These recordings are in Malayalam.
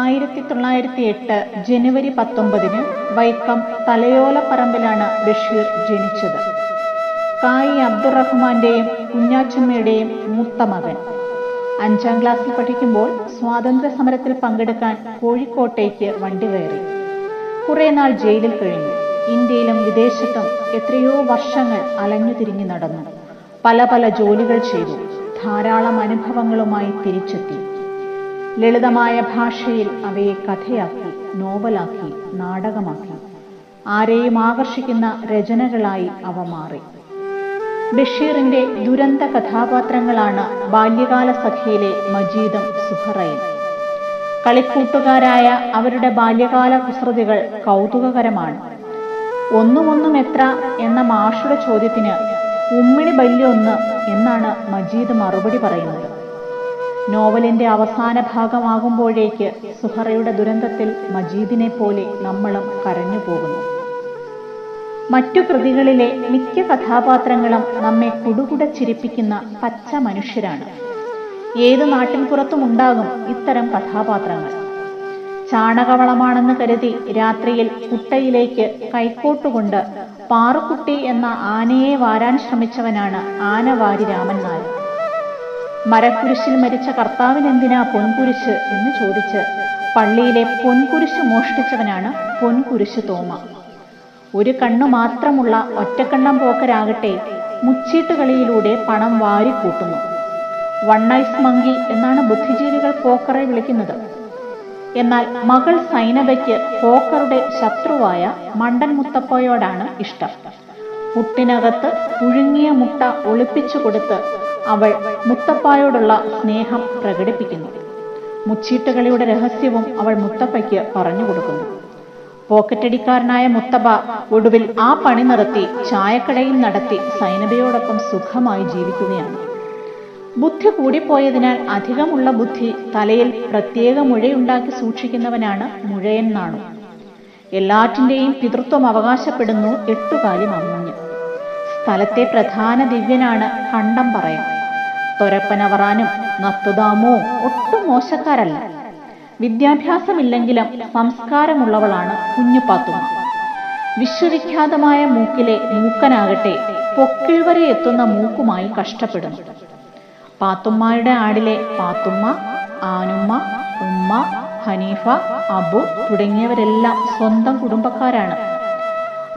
1908 ജനുവരി 19 വൈക്കം തലയോലപ്പറമ്പിലാണ് ബഷീർ ജനിച്ചത്. കായി അബ്ദുറഹ്മാന്റെയും കുഞ്ഞാച്ചമ്മയുടെയും മൂത്ത മകൻ. 5ാം ക്ലാസ്സിൽ പഠിക്കുമ്പോൾ സ്വാതന്ത്ര്യ സമരത്തിൽ പങ്കെടുക്കാൻ കോഴിക്കോട്ടേക്ക് വണ്ടി കയറി. കുറെ നാൾ ജയിലിൽ കഴിഞ്ഞു. ഇന്ത്യയിലും വിദേശത്തും എത്രയോ വർഷങ്ങൾ അലഞ്ഞു തിരിഞ്ഞു നടന്നു. പല പല ജോലികൾ ചെയ്തു. ധാരാളം അനുഭവങ്ങളുമായി തിരിച്ചെത്തി. ലളിതമായ ഭാഷയിൽ അവയെ കഥയാക്കി, നോവലാക്കി, നാടകമാക്കി. ആരെയും ആകർഷിക്കുന്ന രചനകളായി അവ മാറി. ബഷീറിന്റെ ദുരന്ത കഥാപാത്രങ്ങളാണ് ബാല്യകാല സഖിയിലെ മജീദും സുഹറയും. കളിക്കൂട്ടുകാരായ അവരുടെ ബാല്യകാല കുസൃതികൾ കൗതുകകരമാണ്. ഒന്നും എത്ര എന്ന മാഷുടെ ചോദ്യത്തിന് ഉമ്മിണി ബല്യൊന്ന് എന്നാണ് മജീദ് മറുപടി പറയുന്നത്. നോവലിന്റെ അവസാന ഭാഗമാകുമ്പോഴേക്ക് സുഹറയുടെ ദുരന്തത്തിൽ മജീദിനെ പോലെ നമ്മളും കരഞ്ഞു പോകുന്നു. മറ്റു കൃതികളിലെ മിക്ക കഥാപാത്രങ്ങളും നമ്മെ കുടുകുട ചിരിപ്പിക്കുന്ന പച്ച മനുഷ്യരാണ്. ഏതു നാട്ടിൻപുറത്തും ഉണ്ടാകും ഇത്തരം കഥാപാത്രങ്ങൾ. ചാണകവളമാണെന്ന് കരുതി രാത്രിയിൽ കുട്ടയിലേക്ക് കൈക്കോട്ടുകൊണ്ട് പാറുക്കുട്ടി എന്ന ആനയെ വാരാൻ ശ്രമിച്ചവനാണ് ആനവാരി രാമൻ നായർ. മരക്കുരിശിൽ മരിച്ച കർത്താവിനെന്തിനാ പൊൻകുരിശ് എന്ന് ചോദിച്ച് പള്ളിയിലെ പൊൻകുരിശ് മോഷ്ടിച്ചവനാണ് പൊൻകുരിശ് തോമ. ഒരു കണ്ണു മാത്രമുള്ള ഒറ്റക്കണ്ണം പോക്കരാകട്ടെ മുച്ചീട്ടുകളിയിലൂടെ പണം വാരിക്കൂട്ടുന്നു. വൺ ഐസ് മങ്കി എന്നാണ് ബുദ്ധിജീവികൾ പോക്കറെ വിളിക്കുന്നത്. എന്നാൽ മകൾ സൈനബയ്ക്ക് പോക്കറുടെ ശത്രുവായ മണ്ടൻ മുത്തപ്പയോടാണ് ഇഷ്ടം. പുട്ടിനകത്ത് പുഴുങ്ങിയ മുട്ട ഒളിപ്പിച്ചു കൊടുത്ത് അവൾ മുത്തപ്പായോടുള്ള സ്നേഹം പ്രകടിപ്പിക്കുന്നു. മുച്ചീട്ടുകളിയുടെ രഹസ്യവും അവൾ മുത്തപ്പയ്ക്ക് പറഞ്ഞു കൊടുക്കുന്നു. പോക്കറ്റടിക്കാരനായ മുത്തപ്പ ഒടുവിൽ ആ പണി നിർത്തി ചായക്കടയിൽ നടത്തി സൈനബയോടൊപ്പം സുഖമായി ജീവിക്കുകയാണ്. ബുദ്ധി കൂടിപ്പോയതിനാൽ അധികമുള്ള ബുദ്ധി തലയിൽ പ്രത്യേക മുഴയുണ്ടാക്കി സൂക്ഷിക്കുന്നവനാണ് മുഴയൻ നാണു. എല്ലാറ്റിൻ്റെയും പിതൃത്വം അവകാശപ്പെടുന്നു എട്ടുകാലി മമ്മൂഞ്ഞ്. സ്ഥലത്തെ പ്രധാന ദിവ്യനാണ് കണ്ടം പറയാൻ. തൊരപ്പനവറാനും നത്തുദാമോ ഒട്ടും മോശക്കാരല്ല. വിദ്യാഭ്യാസമില്ലെങ്കിലും സംസ്കാരമുള്ളവളാണ് കുഞ്ഞുപാത്തുമ്മ. വിശ്വവിഖ്യാതമായ മൂക്കിലെ മൂക്കനാകട്ടെ പൊക്കിൾ വരെ എത്തുന്ന മൂക്കുമായി കഷ്ടപ്പെടുന്നു. പാത്തുമ്മയുടെ ആടിലെ പാത്തുമ്മ, ആനുമ്മ, ഉമ്മ, ഹനീഫ, അബു തുടങ്ങിയവരെല്ലാം സ്വന്തം കുടുംബക്കാരാണ്.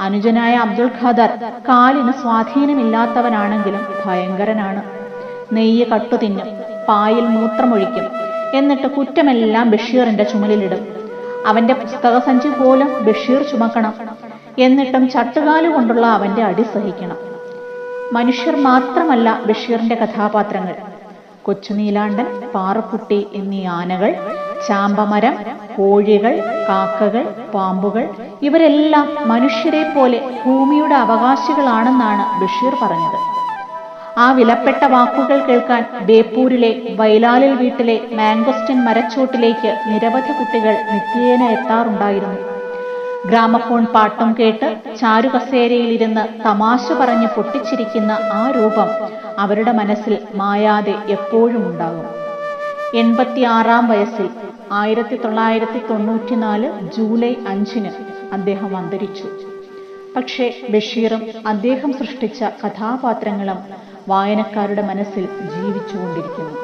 അനുജനായ അബ്ദുൽ ഖാദർ കാലിന് സ്വാധീനമില്ലാത്തവനാണെങ്കിലും ഭയങ്കരനാണ്. നെയ്യ് കട്ടുതിന്നും, പായിൽ മൂത്രമൊഴിക്കും. എന്നിട്ട് കുറ്റമെല്ലാം ബഷീറിന്റെ ചുമലിലിടും. അവന്റെ പുസ്തകസഞ്ചി പോലും ബഷീർ ചുമക്കണം. എന്നിട്ടും ചട്ടുകാലുകൊണ്ടുള്ള അവന്റെ അടി സഹിക്കണം. മനുഷ്യർ മാത്രമല്ല ബഷീറിന്റെ കഥാപാത്രങ്ങൾ. കൊച്ചുനീലാണ്ടൻ, പാറുക്കുട്ടി എന്നീ ആനകൾ, ചാമ്പമരം, കോഴികൾ, കാക്കകൾ, പാമ്പുകൾ ഇവരെല്ലാം മനുഷ്യരെ പോലെ ഭൂമിയുടെ അവകാശികളാണെന്നാണ് ബഷീർ പറഞ്ഞത്. ആ വിലപ്പെട്ട വാക്കുകൾ കേൾക്കാൻ ബേപ്പൂരിലെ വൈലാലിൽ വീട്ടിലെ മാംഗോസ്റ്റിൻ മരച്ചോട്ടിലേക്ക് നിരവധി കുട്ടികൾ നിത്യേന എത്താറുണ്ടായിരുന്നു. ഗ്രാമഫോൺ പാട്ടും കേട്ട് ചാരുകസേരയിലിരുന്ന് തമാശ പറഞ്ഞ് പൊട്ടിച്ചിരിക്കുന്ന ആ രൂപം അവരുടെ മനസ്സിൽ മായാതെ എപ്പോഴും ഉണ്ടാകും. 86-ാം വയസ്സിൽ 1994 ജൂലൈ 5 അദ്ദേഹം അന്തരിച്ചു. പക്ഷേ ബഷീറും അദ്ദേഹം സൃഷ്ടിച്ച കഥാപാത്രങ്ങളും വായനക്കാരുടെ മനസ്സിൽ ജീവിച്ചുകൊണ്ടിരിക്കുന്നു.